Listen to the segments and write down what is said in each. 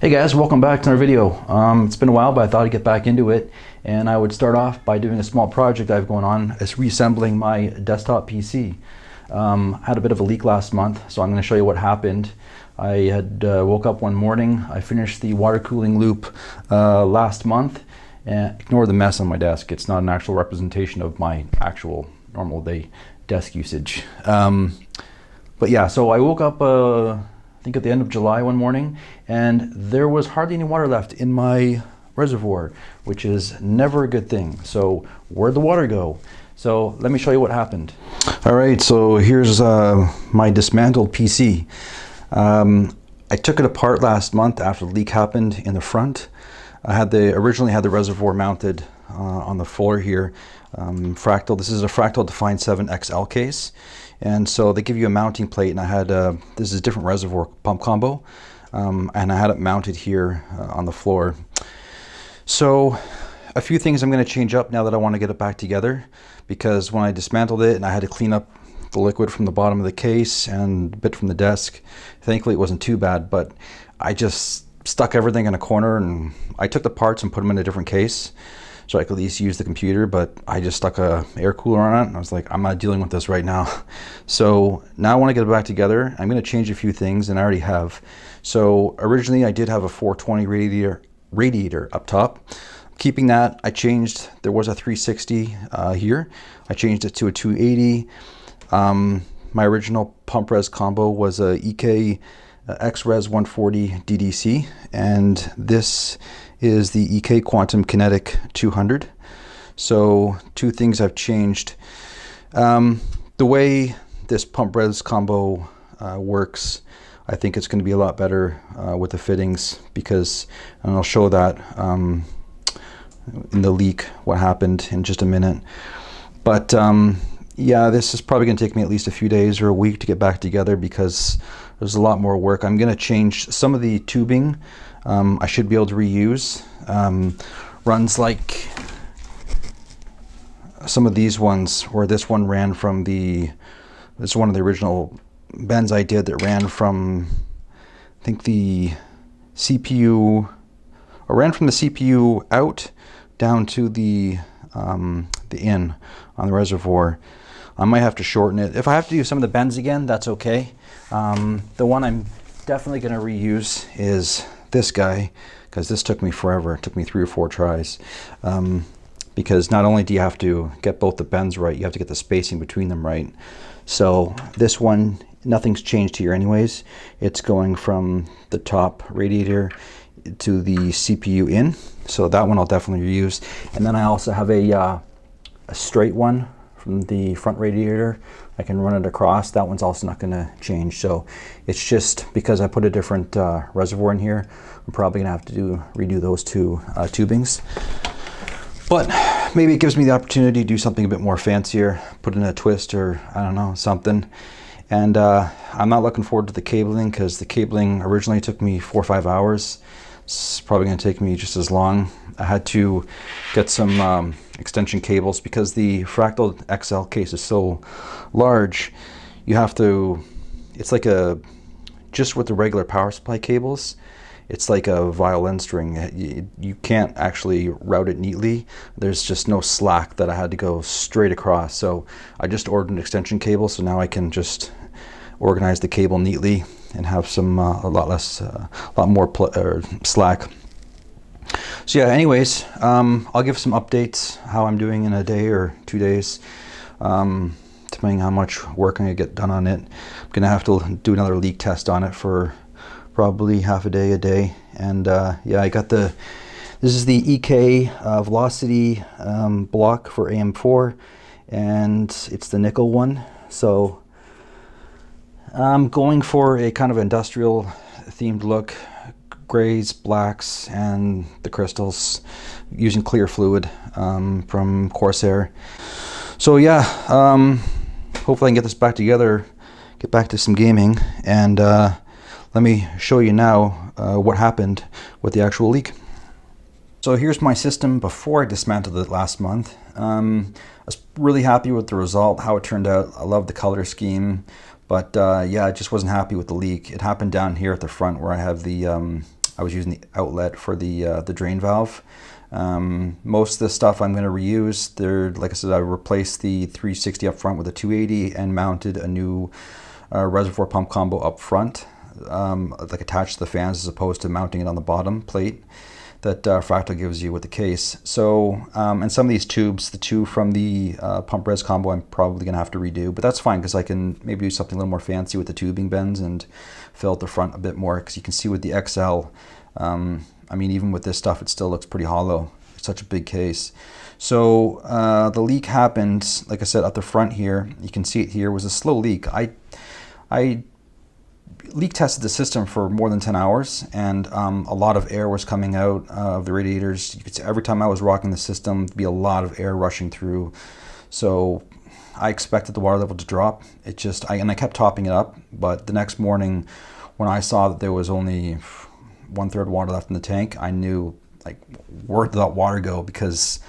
Hey guys, welcome back to another video. It's been a while, but I thought I'd get back into it, and I would start off by doing a small project I have going on. It's reassembling my desktop PC. I had a bit of a leak last month, so I'm going to show you what happened. I had woke up one morning, I finished the water cooling loop last month, and ignore the mess on my desk. It's not an actual representation of my actual normal day desk usage. But yeah, so I woke up I think at the end of July one morning, and there was hardly any water left in my reservoir, which is never a good thing. So where'd the water go? So let me show you what happened. All right, so here's my dismantled PC. I took it apart last month after the leak happened in the front. I had originally had the reservoir mounted on the floor here. Fractal. This is a Fractal Define 7 XL case. And so they give you a mounting plate, and I had this is a different reservoir pump combo, and I had it mounted here on the floor. So a few things I'm going to change up now that I want to get it back together, because when I dismantled it and I had to clean up the liquid from the bottom of the case and a bit from the desk, thankfully it wasn't too bad, but I just stuck everything in a corner, and I took the parts and put them in a different case so I could at least use the computer, but I just stuck a air cooler on it, and I was like, I'm not dealing with this right now. So now I want to get it back together. I'm going to change a few things, and I already have. So originally I did have a 420 radiator up top. Keeping that, I changed, there was a 360 here. I changed it to a 280. My original pump res combo was a EK X-Res 140 DDC, and this is the EK Quantum Kinetic 200. So two things I've changed. The way this pump res combo works, I think it's going to be a lot better with the fittings, because, and I'll show that in the leak what happened in just a minute. But yeah, this is probably going to take me at least a few days or a week to get back together, because there's a lot more work. I'm going to change some of the tubing. I should be able to reuse. Runs like some of these ones, or this one ran from this is one of the original bends I did that ran from, I think, the CPU, or ran from the CPU out down to the in on the reservoir. I might have to shorten it. If I have to do some of the bends again, that's okay. The one I'm definitely going to reuse is this guy, because this took me forever. It took me 3 or 4 tries, because not only do you have to get both the bends right, you have to get the spacing between them right. So this one, nothing's changed here anyways. It's going from the top radiator to the CPU in, so that one I'll definitely reuse. And then I also have a straight one from the front radiator. I can run it across. That one's also not going to change. So it's just because I put a different reservoir in here, I'm probably going to have to redo those two tubings. But maybe it gives me the opportunity to do something a bit more fancier, put in a twist, or I don't know, something. And I'm not looking forward to the cabling, because the cabling originally took me 4 or 5 hours. It's probably going to take me just as long. I had to get some extension cables, because the Fractal XL case is so large. You have to, it's like just with the regular power supply cables, it's like a violin string. You can't actually route it neatly. There's just no slack that I had to go straight across. So I just ordered an extension cable, so now I can just organize the cable neatly and have some a lot more slack. So yeah, anyways, I'll give some updates how I'm doing in a day or 2 days, depending how much work I'm gonna get done on it. I'm gonna have to do another leak test on it for probably half a day. And yeah, I got this is the EK Velocity block for AM4, and it's the nickel one. So I'm going for a kind of industrial themed look, grays, blacks, and the crystals, using clear fluid from Corsair. So yeah, hopefully I can get this back together, get back to some gaming, and let me show you now what happened with the actual leak. So here's my system before I dismantled it last month. I was really happy with the result, how it turned out. I love the color scheme. But yeah, I just wasn't happy with the leak. It happened down here at the front where I have the I was using the outlet for the drain valve. Most of the stuff I'm going to reuse. Like I said, I replaced the 360 up front with a 280 and mounted a new reservoir pump combo up front, like attached to the fans as opposed to mounting it on the bottom plate that Fractal gives you with the case. So, and some of these tubes, the two from the pump res combo, I'm probably going to have to redo, but that's fine because I can maybe do something a little more fancy with the tubing bends and fill out the front a bit more, because you can see with the XL, I mean, even with this stuff, it still looks pretty hollow. It's such a big case. So the leak happened, like I said, at the front here. You can see it here was a slow leak. I leak tested the system for more than 10 hours, and a lot of air was coming out of the radiators. You could see every time I was rocking the system, there'd be a lot of air rushing through. So I expected the water level to drop. It just, and I kept topping it up, but the next morning when I saw that there was only 1/3 water left in the tank, I knew, like, where did that water go? Because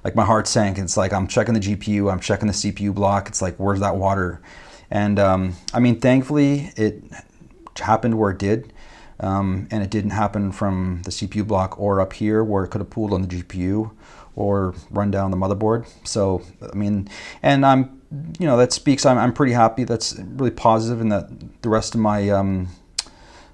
like my heart sank. It's like I'm checking the GPU, I'm checking the CPU block. It's like, where's that water? And I mean, thankfully it happened where it did, and it didn't happen from the CPU block or up here where it could have pooled on the GPU or run down the motherboard. So I mean, and I'm, you know, that speaks, I'm pretty happy. That's really positive, and that the rest of my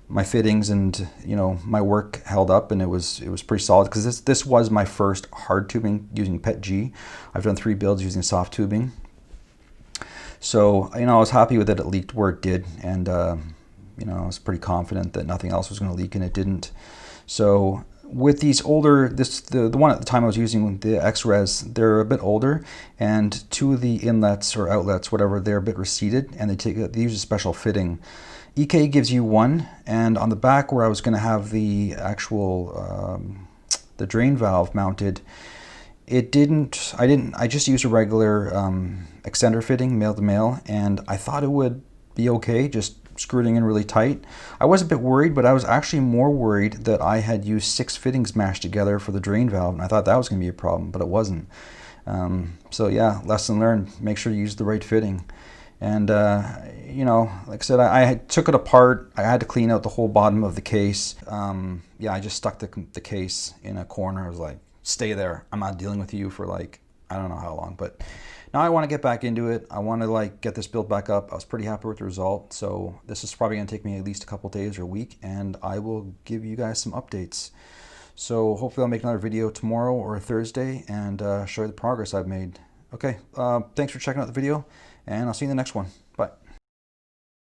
my fittings and, you know, my work held up, and it was pretty solid, because this was my first hard tubing using PETG. I've done 3 builds using soft tubing. So, you know, I was happy with it. It leaked where it did, and you know, I was pretty confident that nothing else was going to leak, and it didn't. So with these older, the one at the time I was using, the X-Res, they're a bit older, and 2 of the inlets or outlets, whatever, they're a bit receded, and they use a special fitting. EK gives you one, and on the back where I was going to have the actual the drain valve mounted, I just used a regular extender fitting, male to male, and I thought it would be okay, just screwing in really tight. I was a bit worried, but I was actually more worried that I had used 6 fittings mashed together for the drain valve, and I thought that was going to be a problem, but it wasn't. So yeah, lesson learned, make sure you use the right fitting. And you know, like I said, I took it apart. I had to clean out the whole bottom of the case. Yeah, I just stuck the case in a corner. I was like, stay there. I'm not dealing with you for, like, I don't know how long. But now I want to get back into it. I want to, like, get this build back up. I was pretty happy with the result. So this is probably going to take me at least a couple days or a week, and I will give you guys some updates. So hopefully I'll make another video tomorrow or Thursday and show you the progress I've made. Okay, thanks for checking out the video, and I'll see you in the next one.